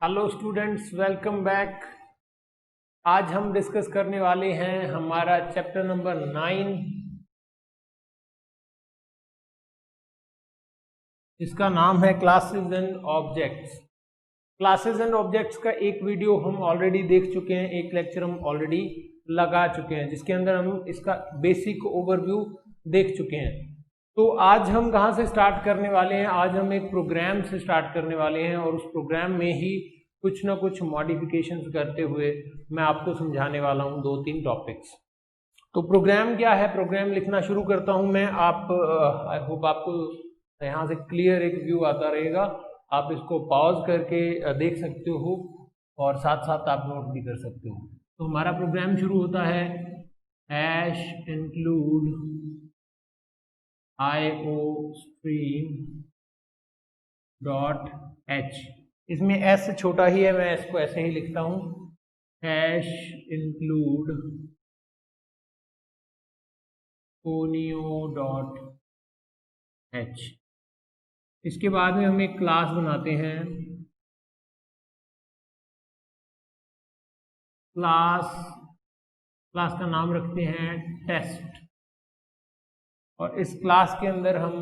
Hello students, welcome back. आज हम discuss करने वाले हैं हमारा चैप्टर नंबर 9, इसका नाम है classes and objects. Classes and objects का एक वीडियो हम ऑलरेडी देख चुके हैं, एक लेक्चर हम ऑलरेडी लगा चुके हैं जिसके अंदर हम इसका बेसिक ओवरव्यू देख चुके हैं। तो आज हम कहाँ से स्टार्ट करने वाले हैं? आज हम एक प्रोग्राम से स्टार्ट करने वाले हैं और उस प्रोग्राम में ही कुछ ना कुछ मॉडिफिकेशंस करते हुए मैं आपको समझाने वाला हूँ 2-3 टॉपिक्स। तो प्रोग्राम क्या है, प्रोग्राम लिखना शुरू करता हूँ मैं। आई होप आपको यहाँ से क्लियर एक व्यू आता रहेगा। आप इसको पॉज करके देख सकते हो और साथ साथ आप नोट भी कर सकते हो। तो हमारा प्रोग्राम शुरू होता है #include iostream.h। इसमें s छोटा ही है, मैं इसको ऐसे ही लिखता हूं #include conio.h। इसके बाद में हम एक क्लास बनाते हैं, क्लास का नाम रखते हैं टेस्ट। और इस क्लास के अंदर हम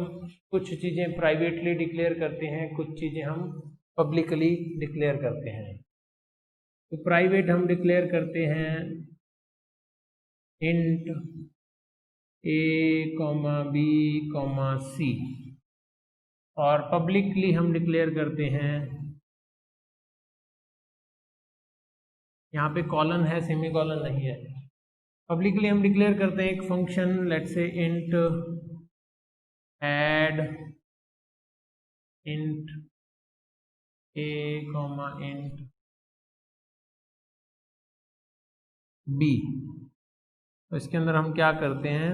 कुछ चीज़ें प्राइवेटली डिक्लेयर करते हैं, कुछ चीज़ें हम पब्लिकली डिक्लेयर करते हैं। तो प्राइवेट हम डिक्लेयर करते हैं इंट a, b, c और पब्लिकली हम डिक्लेयर करते हैं, यहाँ पे कॉलन है, सेमी कॉलन नहीं है। पब्लिकली हम डिक्लेयर करते हैं एक function, let's say int add int a, int b। तो इसके अंदर हम क्या करते हैं,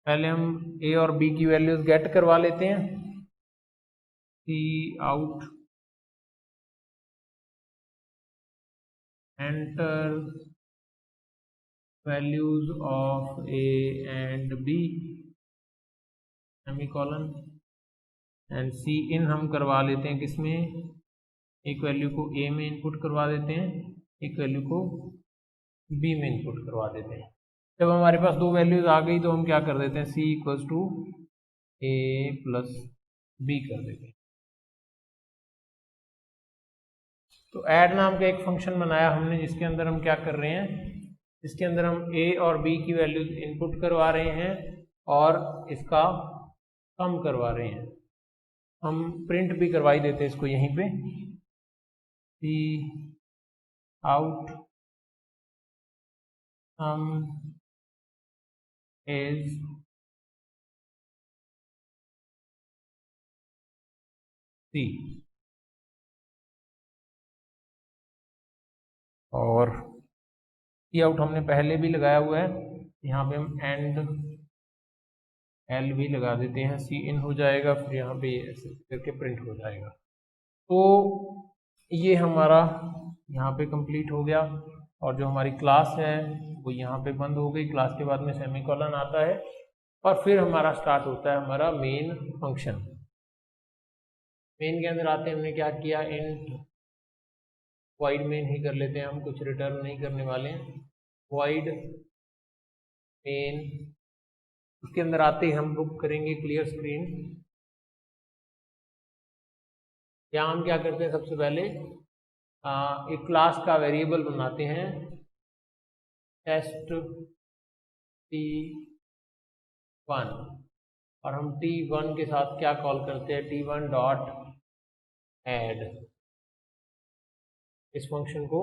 पहले हम a और b की वैल्यूज गेट करवा लेते हैं। out enter values of a and b semicolon and C इन हम करवा लेते हैं किसमें, एक वैल्यू को a में इनपुट करवा देते हैं, एक वैल्यू को b में इनपुट करवा देते हैं। जब हमारे पास दो वैल्यूज आ गई तो हम क्या कर देते हैं, c equals to a plus b कर देते हैं। तो ऐड नाम का एक फंक्शन बनाया हमने जिसके अंदर हम क्या कर रहे हैं, इसके अंदर हम a और b की वैल्यूज इनपुट करवा रहे हैं और इसका कम करवा रहे हैं। हम प्रिंट भी करवाई देते हैं इसको यहीं पे, out sum is c। और सी आउट हमने पहले भी लगाया हुआ है, यहाँ पे हम एंड एल भी लगा देते हैं, सी इन हो जाएगा, फिर यहाँ पे ऐसे करके प्रिंट हो जाएगा। तो ये हमारा यहाँ पे कंप्लीट हो गया और जो हमारी क्लास है वो यहाँ पे बंद हो गई। क्लास के बाद में सेमीकोलन आता है और फिर हमारा स्टार्ट होता है हमारा मेन फंक्शन। मेन के अंदर आते हैं, हमने क्या किया, इंट void मेन ही कर लेते हैं, हम कुछ रिटर्न नहीं करने वाले हैं। void मेन, इसके अंदर आते ही हम बुक करेंगे क्लियर स्क्रीन। यहाँ हम क्या करते हैं, सबसे पहले एक क्लास का वेरिएबल बनाते हैं test1 और हम t1 के साथ क्या कॉल करते हैं, t1.add इस फंक्शन को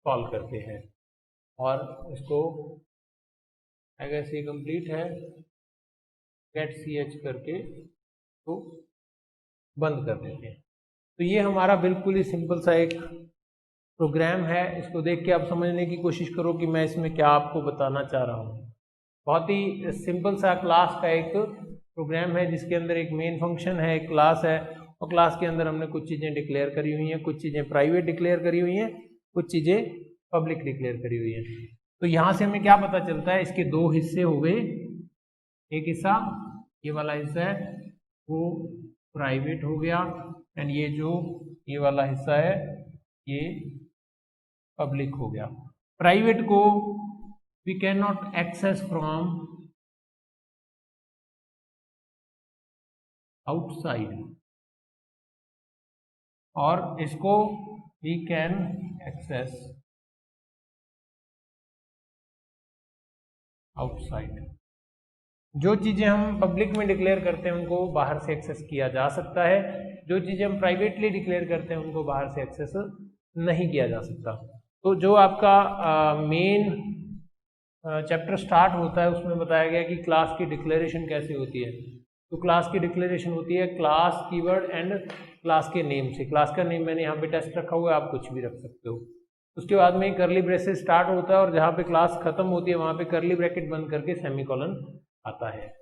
कॉल करते हैं और इसको अगर ये कंप्लीट है गेट ch करके तो बंद कर देते हैं। तो ये हमारा बिल्कुल ही सिंपल सा एक प्रोग्राम है। इसको देख के आप समझने की कोशिश करो कि मैं इसमें क्या आपको बताना चाह रहा हूँ। बहुत ही सिंपल सा क्लास का एक प्रोग्राम है जिसके अंदर एक मेन फंक्शन है, एक क्लास है और क्लास के अंदर हमने कुछ चीज़ें डिक्लेयर करी हुई हैं, कुछ चीज़ें प्राइवेट डिक्लेयर करी हुई हैं, कुछ चीज़ें पब्लिक डिक्लेयर करी हुई हैं। तो यहाँ से हमें क्या पता चलता है, इसके दो हिस्से हो गए। एक हिस्सा ये वाला हिस्सा है वो प्राइवेट हो गया एंड ये जो ये वाला हिस्सा है ये पब्लिक हो गया। प्राइवेट को we can not access from outside, और इसको वी कैन एक्सेस आउटसाइड। जो चीजें हम पब्लिक में डिक्लेयर करते हैं उनको बाहर से एक्सेस किया जा सकता है, जो चीजें हम प्राइवेटली डिक्लेयर करते हैं उनको बाहर से एक्सेस नहीं किया जा सकता। तो जो आपका मेन चैप्टर स्टार्ट होता है उसमें बताया गया कि क्लास की डिक्लेरेशन कैसे होती है। तो क्लास की डिक्लेरेशन होती है क्लास कीवर्ड एंड क्लास के नेम से। क्लास का नेम मैंने यहाँ पे टेस्ट रखा हुआ है, आप कुछ भी रख सकते हो। उसके बाद में करली ब्रेसेस स्टार्ट होता है और जहाँ पे क्लास खत्म होती है वहाँ पे करली ब्रैकेट बंद करके सेमीकोलन आता है।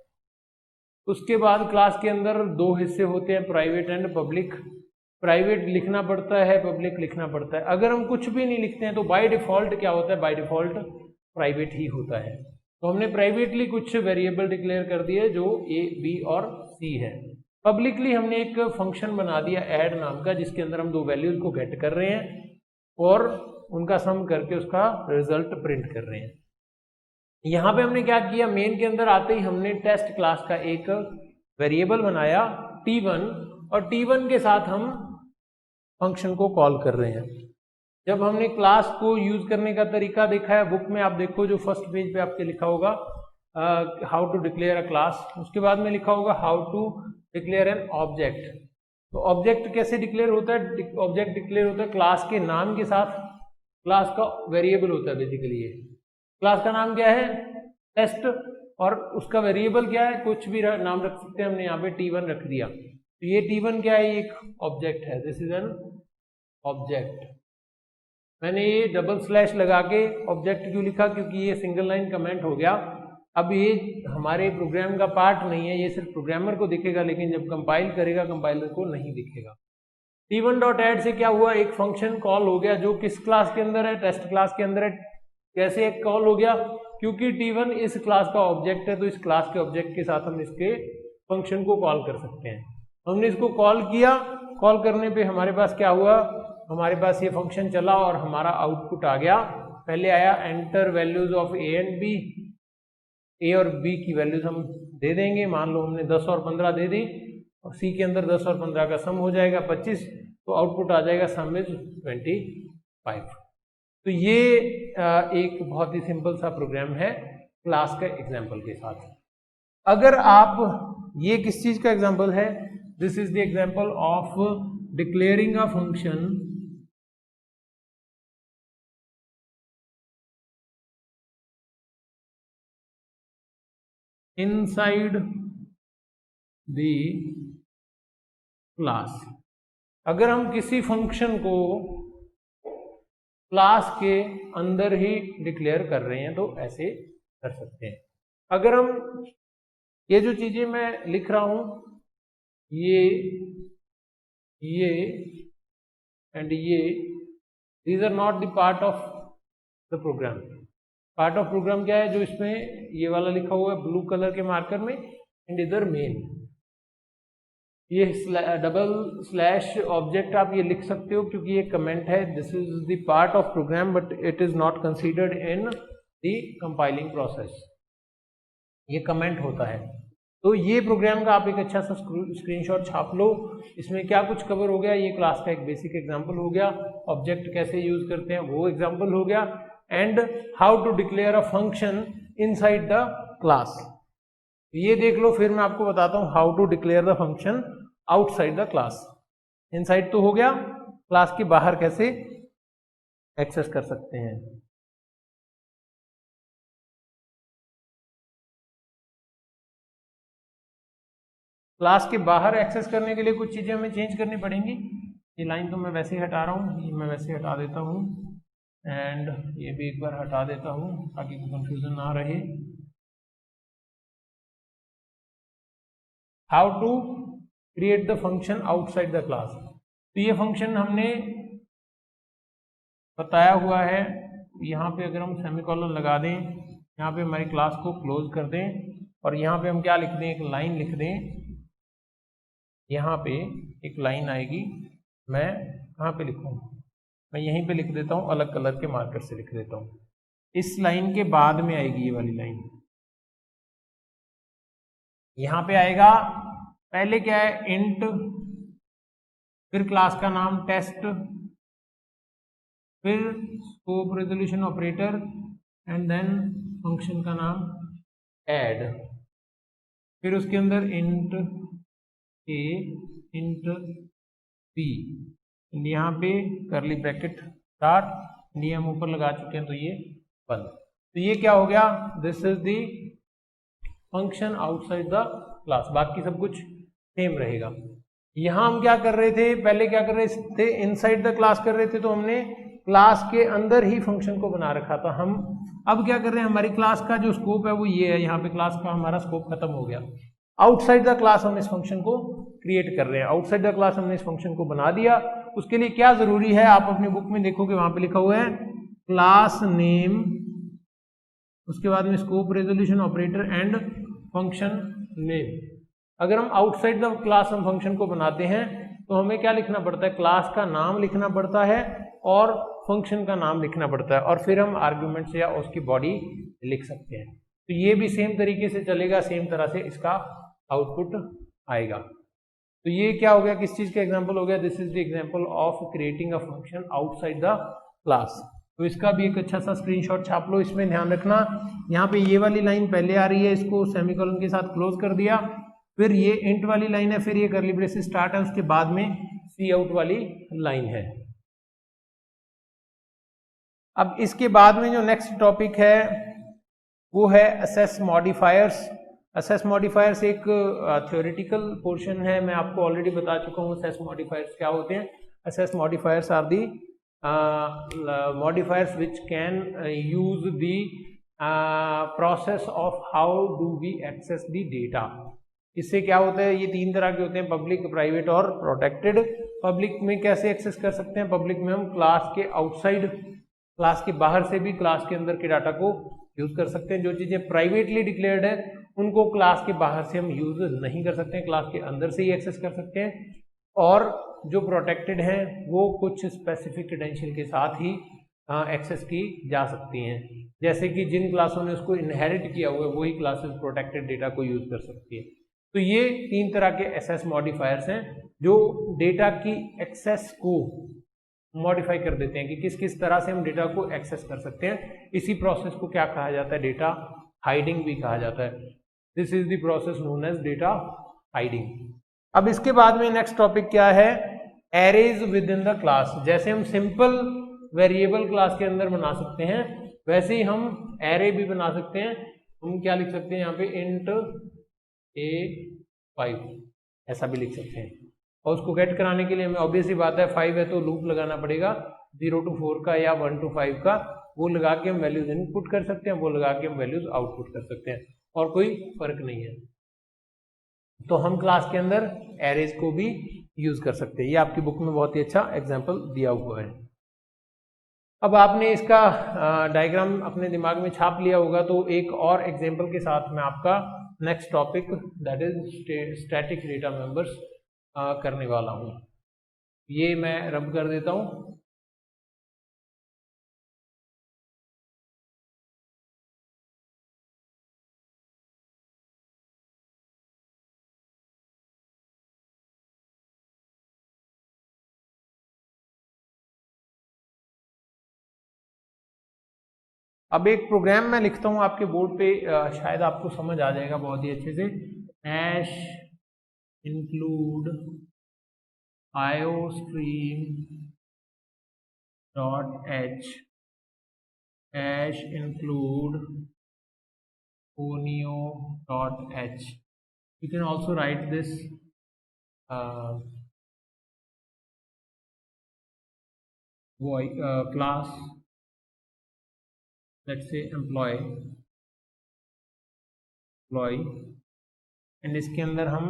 उसके बाद क्लास के अंदर दो हिस्से होते हैं, प्राइवेट एंड पब्लिक। प्राइवेट लिखना पड़ता है, पब्लिक लिखना पड़ता है। अगर हम कुछ भी नहीं लिखते हैं तो बाय डिफॉल्ट क्या होता है, बाय डिफॉल्ट प्राइवेट ही होता है। तो हमने प्राइवेटली कुछ वेरिएबल डिक्लेयर कर दिए जो ए, बी और सी है। पब्लिकली हमने एक फंक्शन बना दिया ऐड नाम का, जिसके अंदर हम दो वैल्यूज को गेट कर रहे हैं और उनका सम करके उसका रिजल्ट प्रिंट कर रहे हैं। यहाँ पे हमने क्या किया, मेन के अंदर आते ही हमने टेस्ट क्लास का एक वेरिएबल बनाया t1, और t1 के साथ हम फंक्शन को कॉल कर रहे हैं। जब हमने क्लास को यूज करने का तरीका देखा है, बुक में आप देखो जो फर्स्ट पेज पे आपके लिखा होगा how to declare a class, उसके बाद में लिखा होगा how to declare an object. तो ऑब्जेक्ट कैसे डिक्लेयर होता है, ऑब्जेक्ट डिक्लेयर होता है क्लास के नाम के साथ। क्लास का वेरिएबल होता है बेसिकली ये। क्लास का नाम क्या है, टेस्ट, और उसका वेरिएबल क्या है, कुछ भी नाम रख सकते हैं। हमने यहाँ पे t1 रख दिया। तो ये t1 क्या है, एक ऑब्जेक्ट है, दिस इज एन ऑब्जेक्ट। मैंने ये डबल स्लैश लगा के ऑब्जेक्ट क्यों लिखा, क्योंकि ये सिंगल लाइन कमेंट हो गया। अब ये हमारे प्रोग्राम का पार्ट नहीं है, ये सिर्फ प्रोग्रामर को दिखेगा, लेकिन जब कंपाइल करेगा कंपाइलर को नहीं दिखेगा। t1.add से क्या हुआ, एक फंक्शन कॉल हो गया जो किस क्लास के अंदर है, टेस्ट क्लास के अंदर है। कैसे एक कॉल हो गया, क्योंकि t1 इस क्लास का ऑब्जेक्ट है, तो इस क्लास के ऑब्जेक्ट के साथ हम इसके फंक्शन को कॉल कर सकते हैं। हमने इसको कॉल किया, कॉल करने पे हमारे पास क्या हुआ, हमारे पास ये फंक्शन चला और हमारा आउटपुट आ गया। पहले आया enter values of A and B, A और बी की वैल्यूज हम दे देंगे। मान लो हमने 10 और 15 दे दी, और सी के अंदर 10 और 15 का सम हो जाएगा 25, तो आउटपुट आ जाएगा सम इज 25। तो ये एक बहुत ही सिंपल सा प्रोग्राम है क्लास का एग्जाम्पल के साथ। अगर आप, ये किस चीज का एग्जाम्पल है, this is the example of declaring a function inside the class. अगर हम किसी फंक्शन को क्लास के अंदर ही डिक्लेयर कर रहे हैं तो ऐसे कर सकते हैं। अगर हम ये जो चीजें मैं लिख रहा हूं, ये एंड ये, these are not the part of the program. Part of program क्या है, जो इसमें ये वाला लिखा हुआ है ब्लू कलर के मार्कर में, एंड इधर मेन। ये डबल स्लैश ऑब्जेक्ट आप ये लिख सकते हो क्योंकि ये कमेंट है, this is the part of program but it is not considered in the compiling process. ये कमेंट होता है। तो ये प्रोग्राम का आप एक अच्छा सा स्क्रीनशॉट छाप लो। इसमें क्या कुछ कवर हो गया, ये क्लास का एक बेसिक एग्जांपल हो गया, ऑब्जेक्ट कैसे यूज करते हैं वो एग्जांपल हो गया, and how to declare a function inside the class. ये देख लो, फिर मैं आपको बताता हूँ how to declare the function outside the class. Inside तो हो गया, क्लास के बाहर कैसे एक्सेस कर सकते हैं। क्लास के बाहर एक्सेस करने के लिए कुछ चीजें हमें चेंज करनी पड़ेंगी। ये लाइन तो मैं वैसे ही हटा रहा हूँ, ये मैं वैसे ही हटा देता हूँ, एंड ये भी एक बार हटा देता हूँ ताकि कोई कंफ्यूजन ना रहे। How to create the function outside the class. तो ये फंक्शन हमने बताया हुआ है। यहाँ पे अगर हम सेमीकोलन लगा दें, यहाँ पे हमारी क्लास को क्लोज कर दें, और यहाँ पे हम क्या लिख दें, एक लाइन लिख दें। यहाँ पे एक लाइन आएगी मैं कहाँ पे लिखूँ, मैं यहीं पे लिख देता हूँ, अलग कलर के मार्कर से लिख देता हूँ। इस लाइन के बाद में आएगी ये वाली लाइन, यहाँ पे आएगा। पहले क्या है, इंट, फिर क्लास का नाम टेस्ट, फिर scope resolution operator, and then function का नाम ऐड, फिर उसके अंदर इंट ए, इंट बी, यहाँ पे करली ब्रैकेट स्टार्ट, ये हम ऊपर लगा चुके हैं तो ये बंद। तो ये क्या हो गया, this is the function outside the class, बाकी सब कुछ सेम रहेगा। यहां हम क्या कर रहे थे, पहले क्या कर रहे थे, इनसाइड द क्लास कर रहे थे, तो हमने क्लास के अंदर ही फंक्शन को बना रखा था। हम अब क्या कर रहे हैं, हमारी क्लास का जो स्कोप है वो ये है, यहाँ पे क्लास का हमारा स्कोप खत्म हो गया। आउटसाइड द क्लास हम इस फंक्शन को क्रिएट कर रहे हैं, आउटसाइड द क्लास हमने इस फंक्शन को बना दिया। उसके लिए क्या जरूरी है, आप अपनी बुक में देखोगे वहां पे लिखा हुआ है क्लास नेम, उसके बाद में scope resolution operator and function name. अगर हम आउटसाइड द क्लास हम फंक्शन को बनाते हैं तो हमें क्या लिखना पड़ता है, क्लास का नाम लिखना पड़ता है और फंक्शन का नाम लिखना पड़ता है, और फिर हम आर्ग्यूमेंट्स या उसकी बॉडी लिख सकते हैं। तो ये भी सेम तरीके से चलेगा, सेम तरह से इसका आउटपुट आएगा। तो ये क्या हो गया, किस चीज का एग्जांपल हो गया, this is the example of creating a function outside the class. तो इसका भी एक अच्छा सा स्क्रीनशॉट छाप लो। इसमें ध्यान रखना, यहाँ पे ये वाली लाइन पहले आ रही है, इसको सेमीकोलन के साथ क्लोज कर दिया, फिर ये इंट वाली लाइन है, फिर ये करली ब्रेसेस स्टार्ट है, उसके बाद में सी आउट वाली लाइन है। अब इसके बाद में जो नेक्स्ट टॉपिक है वो है असेस मॉडिफायर्स। असेस मॉडिफायर्स एक थ्योरेटिकल पोर्शन है, मैं आपको ऑलरेडी बता चुका हूँ असेस मॉडिफायर्स क्या होते हैं। Access modifiers are the modifiers which can use the process of how do we access the data. इससे क्या होता है, ये तीन तरह के होते हैं, पब्लिक, प्राइवेट और प्रोटेक्टेड। पब्लिक में कैसे एक्सेस कर सकते हैं, पब्लिक में हम क्लास के आउटसाइड, क्लास के बाहर से भी क्लास के अंदर के डाटा को यूज कर सकते हैं। जो चीजें प्राइवेटली डिक्लेयर्ड है उनको क्लास के बाहर से हम यूज नहीं कर सकते हैं, क्लास के अंदर से ही एक्सेस कर सकते हैं। और जो प्रोटेक्टेड हैं वो कुछ स्पेसिफिक क्रेडेंशियल के साथ ही एक्सेस की जा सकती हैं। जैसे कि जिन क्लासों ने उसको इनहेरिट किया हुआ है वही क्लासेस प्रोटेक्टेड डेटा को यूज कर सकती है। तो ये तीन तरह के एसेस मॉडिफायर्स हैं जो डेटा की एक्सेस को मॉडिफाई कर देते हैं कि किस किस तरह से हम डेटा को एक्सेस कर सकते हैं। इसी प्रोसेस को क्या कहा जाता है, डेटा हाइडिंग भी कहा जाता है। This is the process known as data hiding. अब इसके बाद में नेक्स्ट टॉपिक क्या है, arrays within the class. जैसे हम सिंपल वेरिएबल क्लास के अंदर बना सकते हैं वैसे ही हम एरे भी बना सकते हैं। हम क्या लिख सकते हैं यहाँ पे, इंट A5 ऐसा भी लिख सकते हैं। और उसको गेट कराने के लिए हमें ऑब्वियस ही बात है 5 है तो लूप लगाना पड़ेगा 0 to 4 का या 1 to 5 का, वो लगा के हम वैल्यूज इनपुट कर सकते हैं, वो लगा के हम वैल्यूज आउटपुट कर सकते हैं, और कोई फर्क नहीं है। तो हम क्लास के अंदर एरेज को भी यूज कर सकते हैं। ये आपकी बुक में बहुत ही अच्छा एग्जाम्पल दिया हुआ है। अब आपने इसका डायग्राम अपने दिमाग में छाप लिया होगा, तो एक और एग्जाम्पल के साथ मैं आपका next topic that is static data members करने वाला हूँ। ये मैं रब कर देता हूँ। अब एक प्रोग्राम मैं लिखता हूँ आपके बोर्ड पे, शायद आपको समझ आ जाएगा बहुत ही अच्छे से। Hash include iostream dot h, hash include onio dot h. You can also write this class, let's say employee, and इसके अंदर हम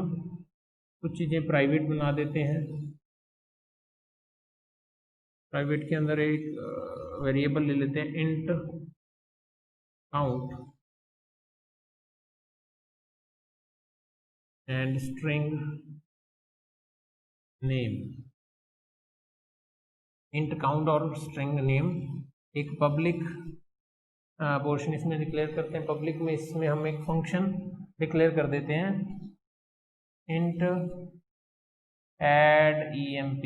कुछ चीज़ें प्राइवेट बना देते हैं। प्राइवेट के अंदर एक वेरिएबल ले लेते हैं int count and string name. Int count और स्ट्रिंग नेम, एक पब्लिक पोर्शन इसमें डिक्लेयर करते हैं। पब्लिक में इसमें हम एक फंक्शन डिक्लेयर कर देते हैं int add emp,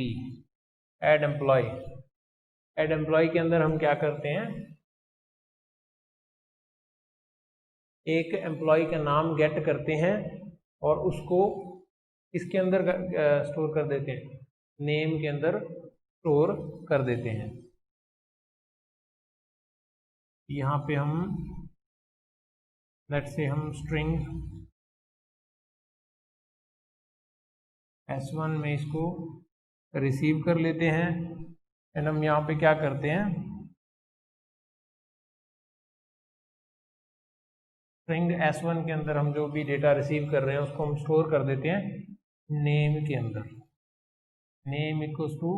add employ. Add employ के अंदर हम क्या करते हैं, एक एम्प्लॉय का नाम गेट करते हैं और उसको इसके अंदर स्टोर कर देते हैं, नेम के अंदर स्टोर कर देते हैं। यहाँ पे हम लेट्स से हम स्ट्रिंग s1 में इसको रिसीव कर लेते हैं एंड हम यहाँ पे क्या करते हैं, स्ट्रिंग s1 के अंदर हम जो भी डेटा रिसीव कर रहे हैं उसको हम स्टोर कर देते हैं नेम के अंदर, नेम इक्वल्स टू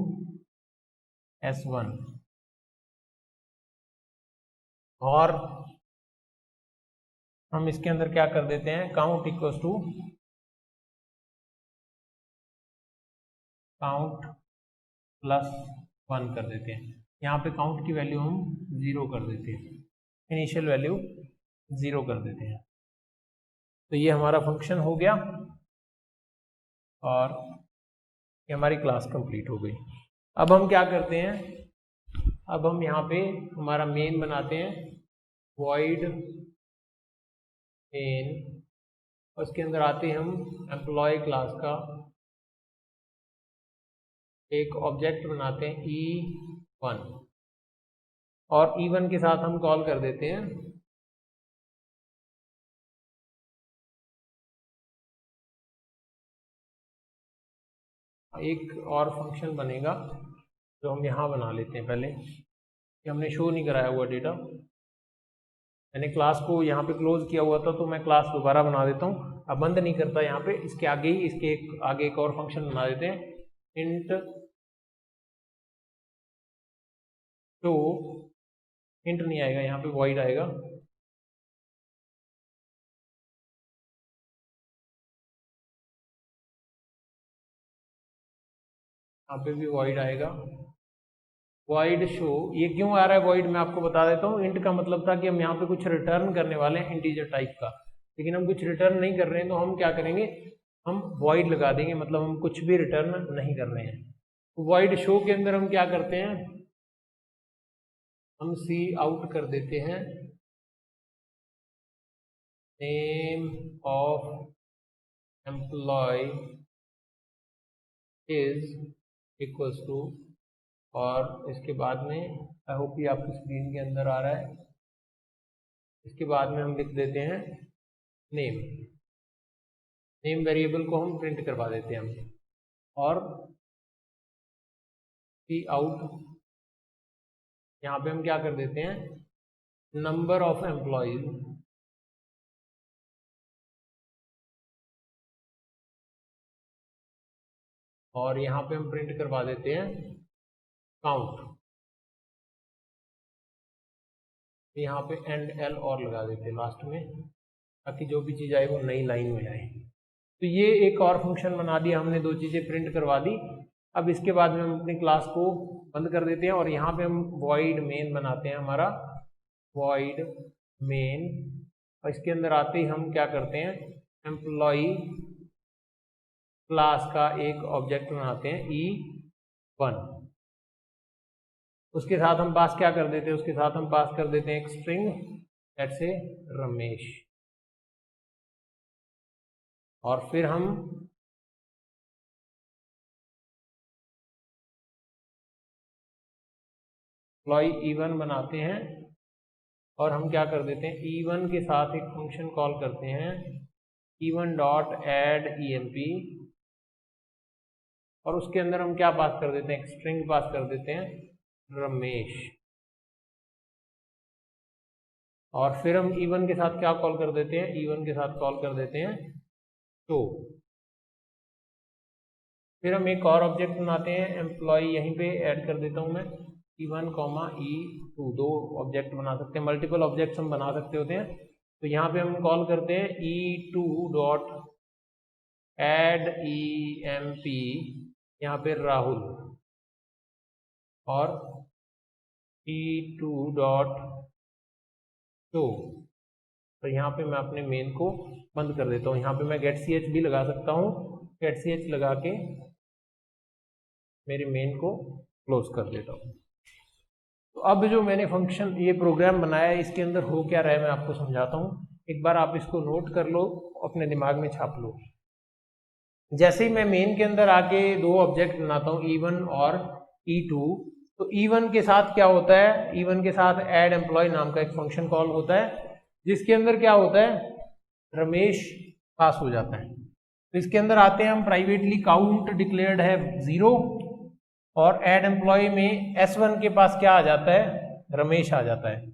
s1। और हम इसके अंदर क्या कर देते हैं, count equals to count plus 1 कर देते हैं। यहाँ पे काउंट की वैल्यू हम 0 कर देते हैं, इनिशियल वैल्यू 0 कर देते हैं। तो ये हमारा फंक्शन हो गया और ये हमारी क्लास कंप्लीट हो गई। अब हम क्या करते हैं, अब हम यहाँ पे हमारा मेन बनाते हैं void main, उसके अंदर आते हैं हम एम्प्लॉय क्लास का एक ऑब्जेक्ट बनाते हैं e1 और e1 के साथ हम कॉल कर देते हैं एक और फंक्शन बनेगा जो हम यहाँ बना लेते हैं। पहले कि हमने शो नहीं कराया हुआ डेटा, मैंने क्लास को यहाँ पे क्लोज किया हुआ था तो मैं क्लास दोबारा बना देता हूँ। अब बंद नहीं करता, यहाँ पे इसके आगे ही इसके आगे एक और फंक्शन बना देते हैं इंट शो, इंट नहीं आएगा यहाँ पे, वॉइड आएगा। यहाँ पे भी वॉइड आएगा, वॉइड शो। ये क्यों आ रहा है वॉइड, मैं आपको बता देता हूँ। इंट का मतलब था कि हम यहाँ पे कुछ रिटर्न करने वाले हैं इंटीजर टाइप का, लेकिन हम कुछ रिटर्न नहीं कर रहे हैं तो हम क्या करेंगे, हम वॉइड लगा देंगे, मतलब हम कुछ भी रिटर्न नहीं कर रहे हैं। वॉइड शो के अंदर हम क्या करते हैं, हम सी आउट कर देते हैं name of employ is equals to, और इसके बाद में आई होप ये आपकी स्क्रीन के अंदर आ रहा है, इसके बाद में हम लिख देते हैं नेम, नेम वेरिएबल को हम प्रिंट करवा देते हैं हम, और सी आउट यहाँ पे हम क्या कर देते हैं, नंबर ऑफ एम्प्लॉयज, और यहाँ पे हम प्रिंट करवा देते हैं काउंट, यहाँ पे एंड एल और लगा देते हैं लास्ट में, ताकि जो भी चीज़ आए वो नई लाइन में आए। तो ये एक और फंक्शन बना दिया हमने, दो चीज़ें प्रिंट करवा दी। अब इसके बाद में हम अपनी क्लास को बंद कर देते हैं और यहाँ पे हम void main बनाते हैं, हमारा void main, और इसके अंदर आते ही हम क्या करते हैं, एम्प्लॉय क्लास का एक ऑब्जेक्ट बनाते हैं e1, उसके साथ हम पास क्या कर देते हैं, उसके साथ हम पास कर देते हैं एक स्ट्रिंग लेट्स से रमेश, और फिर हम एम्प्लॉय e1 बनाते हैं और हम क्या कर देते हैं, e1 के साथ एक फंक्शन कॉल करते हैं e1 डॉट एड emp, और उसके अंदर हम क्या पास कर देते हैं, एक स्ट्रिंग पास कर देते हैं रमेश, और फिर हम e1 के साथ क्या कॉल कर देते हैं, e1 के साथ कॉल कर देते हैं तो फिर हम एक और ऑब्जेक्ट बनाते हैं एम्प्लॉय, यहीं पे ऐड कर देता हूं मैं e1 e2, दो ऑब्जेक्ट बना सकते हैं, मल्टीपल ऑब्जेक्ट्स हम बना सकते होते हैं। तो यहाँ पे हम कॉल करते हैं e2 डॉट एड emp, यहाँ पे राहुल, और e2 डॉट शो। तो यहाँ पे मैं अपने मेन को बंद कर देता हूँ। यहाँ पे मैं get ch भी लगा सकता हूँ, get ch लगा के मेरे मेन को क्लोज कर देता हूँ। तो अब जो मैंने फंक्शन ये प्रोग्राम बनाया है इसके अंदर हो क्या रहा है मैं आपको समझाता हूँ। एक बार आप इसको नोट कर लो, अपने दिमाग में छाप लो। जैसे ही मैं मेन के अंदर आके दो ऑब्जेक्ट बनाता हूँ e1 और e2, तो e1 के साथ क्या होता है, e1 के साथ ऐड एम्प्लॉय नाम का एक फंक्शन कॉल होता है जिसके अंदर क्या होता है, रमेश पास हो जाता है। तो इसके अंदर आते हैं हम, प्राइवेटली काउंट डिक्लेयर्ड है 0 और ऐड एम्प्लॉय में s1 के पास क्या आ जाता है, रमेश आ जाता है।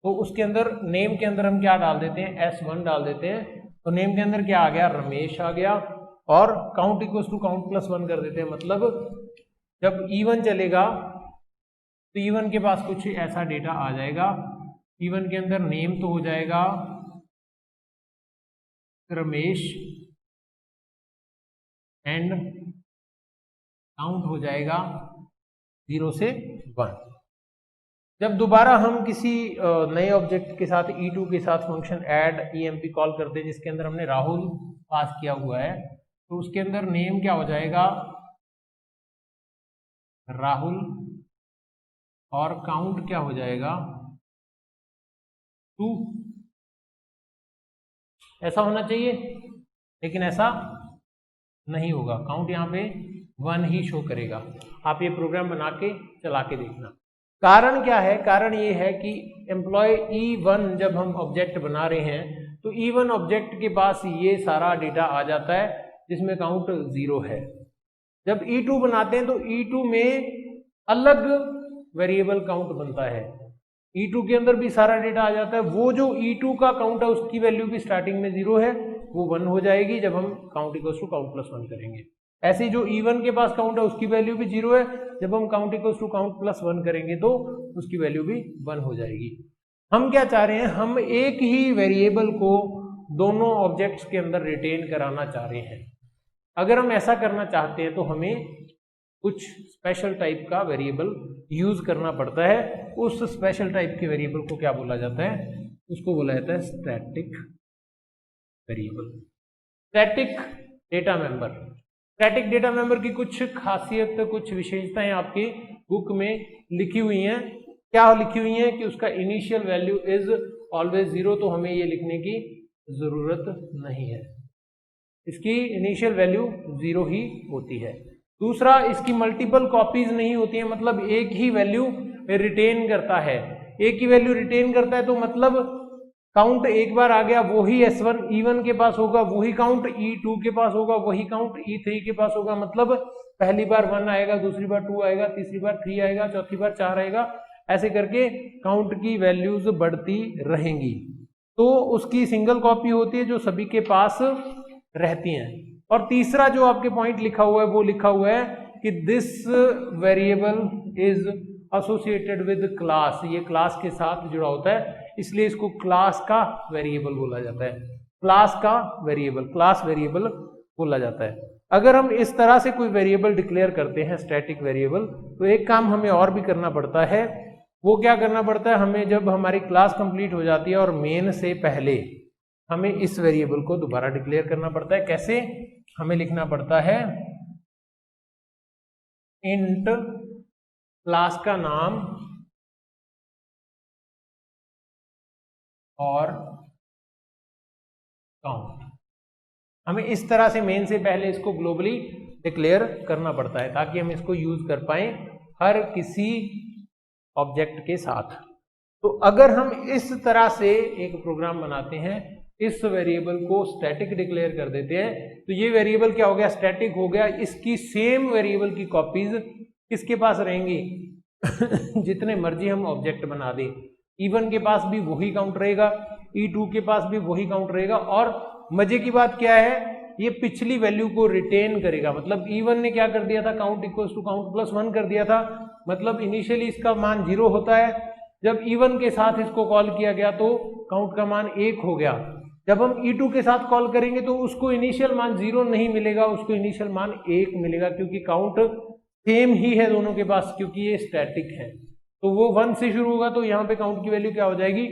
तो उसके अंदर नेम के अंदर हम क्या डाल देते हैं, s1 डाल देते हैं। तो नेम के अंदर क्या आ गया, रमेश आ गया और count equals to count plus 1 कर देते हैं। मतलब जब e1 चलेगा तो e1 के पास कुछ ऐसा डेटा आ जाएगा। e1 के अंदर नेम तो हो जाएगा रमेश एंड काउंट हो जाएगा 0 से 1। जब दोबारा हम किसी नए ऑब्जेक्ट के साथ e2 के साथ फंक्शन ऐड emp कॉल करते हैं जिसके अंदर हमने राहुल पास किया हुआ है, तो उसके अंदर नेम क्या हो जाएगा, राहुल और काउंट क्या हो जाएगा 2। ऐसा होना चाहिए, लेकिन ऐसा नहीं होगा। काउंट यहाँ पे 1 ही शो करेगा। आप ये प्रोग्राम बना के चला के देखना। कारण क्या है, कारण ये है कि एम्प्लॉय e1 जब हम ऑब्जेक्ट बना रहे हैं तो e1 ऑब्जेक्ट के पास ये सारा डेटा आ जाता है जिसमें काउंट 0 है। जब e2 बनाते हैं तो e2 में अलग वेरिएबल काउंट बनता है, e2 के अंदर भी सारा डेटा आ जाता है। वो जो e2 का काउंट है उसकी वैल्यू भी स्टार्टिंग में 0 है, वो 1 हो जाएगी जब हम count equals to count plus 1 करेंगे। ऐसे जो e1 के पास काउंट है उसकी वैल्यू भी 0 है, जब हम count equals to count plus 1 करेंगे तो उसकी वैल्यू भी 1 हो जाएगी। हम क्या चाह रहे हैं, हम एक ही वेरिएबल को दोनों ऑब्जेक्ट्स के अंदर रिटेन कराना चाह रहे हैं। अगर हम ऐसा करना चाहते हैं तो हमें कुछ स्पेशल टाइप का वेरिएबल यूज करना पड़ता है। उस स्पेशल टाइप के वेरिएबल को क्या बोला जाता है, उसको बोला जाता है static variable, static data member. Static data member की कुछ खासियत, कुछ विशेषताएं आपकी बुक में लिखी हुई हैं। क्या लिखी हुई हैं कि उसका इनिशियल वैल्यू इज ऑलवेज 0, तो हमें ये लिखने की जरूरत नहीं है, इसकी इनिशियल वैल्यू 0 ही होती है। दूसरा, इसकी मल्टीपल कॉपीज नहीं होती है, मतलब एक ही वैल्यू रिटेन करता है। एक ही वैल्यू रिटेन करता है तो मतलब काउंट एक बार आ गया वही s1 e1 के पास होगा, वही काउंट e2 के पास होगा, वही काउंट e3 के पास होगा। मतलब पहली बार 1 आएगा, दूसरी बार 2 आएगा, तीसरी बार 3 आएगा, चौथी बार 4 आएगा। ऐसे करके काउंट की वैल्यूज बढ़ती रहेंगी। तो उसकी सिंगल कॉपी होती है जो सभी के पास रहती हैं। और तीसरा जो आपके पॉइंट लिखा हुआ है वो लिखा हुआ है कि this variable is associated with class, ये क्लास के साथ जुड़ा होता है, इसलिए इसको क्लास का वेरिएबल बोला जाता है। क्लास का वेरिएबल, क्लास वेरिएबल बोला जाता है। अगर हम इस तरह से कोई वेरिएबल डिक्लेयर करते हैं स्टैटिक वेरिएबल, तो एक काम हमें और भी करना पड़ता है। वो क्या करना पड़ता है, हमें जब हमारी क्लास कंप्लीट हो जाती है और मेन से पहले हमें इस वेरिएबल को दोबारा डिक्लेयर करना पड़ता है। कैसे, हमें लिखना पड़ता है इंट क्लास का नाम और काउंट। हमें इस तरह से मेन से पहले इसको ग्लोबली डिक्लेयर करना पड़ता है ताकि हम इसको यूज कर पाए हर किसी ऑब्जेक्ट के साथ। तो अगर हम इस तरह से एक प्रोग्राम बनाते हैं, इस वेरिएबल को स्टैटिक डिक्लेयर कर देते हैं, तो ये वेरिएबल क्या हो गया, स्टैटिक हो गया। इसकी सेम वेरिएबल की कॉपीज किसके पास रहेंगी जितने मर्जी हम ऑब्जेक्ट बना दें, e1 के पास भी वही काउंट रहेगा, e2 के पास भी वही काउंट रहेगा। और मजे की बात क्या है, ये पिछली वैल्यू को रिटेन करेगा। मतलब e1 ने क्या कर दिया था, count equals to count plus 1 कर दिया था, मतलब इनिशियली इसका मान 0 होता है। जब e1 के साथ इसको कॉल किया गया तो काउंट का मान 1 हो गया। जब हम e2 के साथ कॉल करेंगे तो उसको इनिशियल मान 0 नहीं मिलेगा, उसको इनिशियल मान 1 मिलेगा, क्योंकि काउंट सेम ही है दोनों के पास क्योंकि ये स्टैटिक है, तो वो 1 से शुरू होगा तो यहाँ पे काउंट की वैल्यू क्या हो जाएगी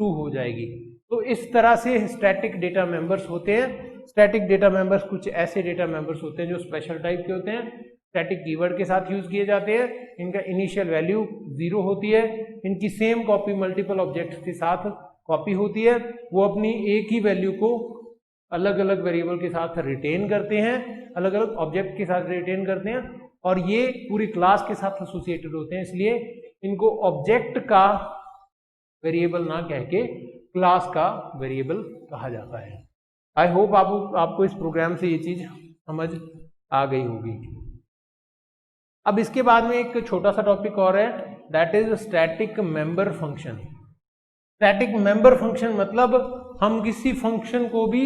2 हो जाएगी। तो इस तरह से स्टैटिक डेटा मेंबर्स होते हैं। स्टैटिक डेटा मेंबर्स कुछ ऐसे डेटा मेंबर्स होते हैं जो स्पेशल टाइप के होते हैं, स्टैटिक कीवर्ड के साथ यूज किए जाते हैं, इनका इनिशियल वैल्यू 0 होती है, इनकी सेम कॉपी मल्टीपल ऑब्जेक्ट्स के साथ कॉपी होती है, वो अपनी एक ही वैल्यू को अलग अलग वेरिएबल के साथ रिटेन करते हैं, अलग अलग ऑब्जेक्ट के साथ रिटेन करते हैं, और ये पूरी क्लास के साथ एसोसिएटेड होते हैं, इसलिए इनको ऑब्जेक्ट का वेरिएबल ना कह के क्लास का वेरिएबल कहा जाता है। आई होप आपको इस प्रोग्राम से ये चीज समझ आ गई होगी। अब इसके बाद में एक छोटा सा टॉपिक और है, that is static member function. Static member function मतलब हम किसी फंक्शन को भी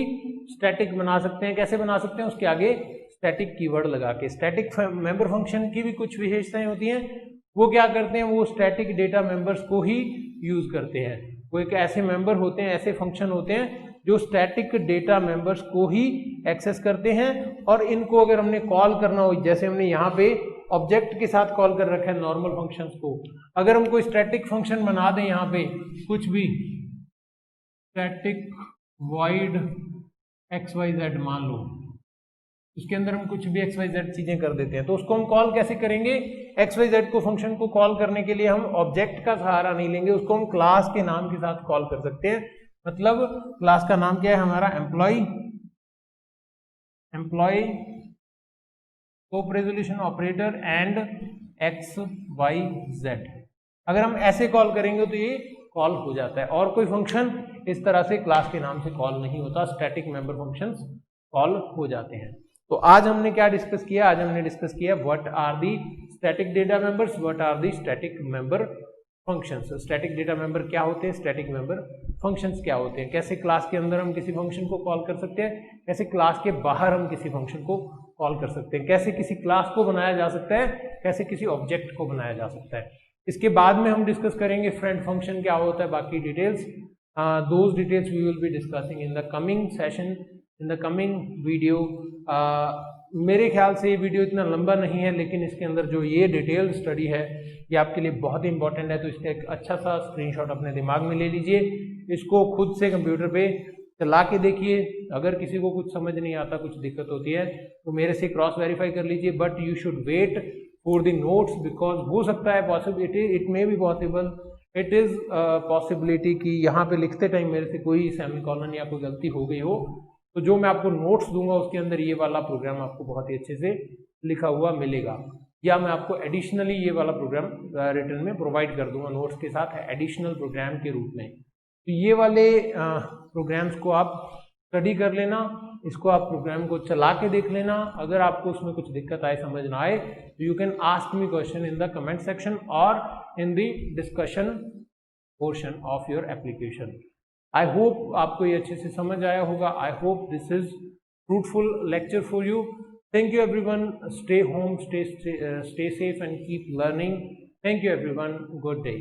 स्टैटिक बना सकते हैं। कैसे बना सकते हैं? उसके आगे स्टैटिक कीवर्ड लगा के। स्टैटिक मेंबर फंक्शन की भी कुछ विशेषताएं होती हैं। वो क्या करते हैं? वो स्टैटिक डेटा मेंबर्स को ही यूज करते हैं। वो एक ऐसे मेंबर होते हैं, ऐसे फंक्शन होते हैं जो स्टैटिक डेटा मेंबर्स को ही एक्सेस करते हैं, और इनको अगर हमने कॉल करना हो, जैसे हमने यहाँ पे ऑब्जेक्ट के साथ कॉल कर रखा है नॉर्मल फंक्शंस को, अगर हम कोई स्टैटिक फंक्शन बना दें यहाँ पे कुछ भी, स्टैटिक वॉइड xyz मान लो, उसके अंदर हम कुछ भी xyz चीजें कर देते हैं, तो उसको हम कॉल कैसे करेंगे? xyz को फंक्शन को कॉल करने के लिए हम ऑब्जेक्ट का सहारा नहीं लेंगे, उसको हम क्लास के नाम के साथ कॉल कर सकते हैं। मतलब क्लास का नाम क्या है हमारा? Employ scope resolution operator and xyz। अगर हम ऐसे कॉल करेंगे तो ये कॉल हो जाता है, और कोई फंक्शन इस तरह से क्लास के नाम से कॉल नहीं होता, स्टैटिक मेंबर फंक्शंस कॉल हो जाते हैं। तो आज हमने क्या डिस्कस किया? आज हमने डिस्कस किया what are the static data members, what are the static member functions. Static data member क्या होते हैं, स्टैटिक मेंबर फंक्शंस क्या होते हैं, कैसे क्लास के अंदर हम किसी फंक्शन को कॉल कर सकते हैं, कैसे क्लास के बाहर हम किसी फंक्शन को कॉल कर सकते हैं, कैसे किसी क्लास को बनाया जा सकता है, कैसे किसी ऑब्जेक्ट को बनाया जा सकता है। इसके बाद में हम डिस्कस करेंगे फ्रेंड फंक्शन क्या होता है, बाकी details, those details we will be discussing in the coming session, in the coming video. मेरे ख्याल से ये वीडियो इतना लंबा नहीं है, लेकिन इसके अंदर जो ये डिटेल स्टडी है ये आपके लिए बहुत ही इंपॉर्टेंट है, तो इसका एक अच्छा सा स्क्रीनशॉट अपने दिमाग में ले लीजिए, इसको खुद से कंप्यूटर पे चला के देखिए। अगर किसी को कुछ समझ नहीं आता, कुछ दिक्कत होती है, तो मेरे से क्रॉस वेरीफाई कर लीजिए, but you should wait for the notes, because हो सकता है possibility, it may be possible, it is possibility कि यहाँ पे लिखते टाइम मेरे से कोई सेमीकोलन या कोई गलती हो गई हो, तो जो मैं आपको नोट्स दूंगा उसके अंदर ये वाला प्रोग्राम आपको बहुत ही अच्छे से लिखा हुआ मिलेगा, या मैं आपको एडिशनली ये वाला प्रोग्राम रिटर्न में प्रोवाइड कर दूंगा नोट्स के साथ एडिशनल प्रोग्राम के रूप में। तो ये वाले प्रोग्राम्स को आप स्टडी कर लेना, इसको आप प्रोग्राम को चला के देख लेना। अगर आपको उसमें कुछ दिक्कत आए, समझ ना आए, तो you can ask me question in the comment section और in the discussion portion of your application. I hope आपको ये अच्छे से समझ आया होगा। I hope this is fruitful lecture for you. Thank you everyone. Stay home, stay safe and keep learning. Thank you everyone. Good day.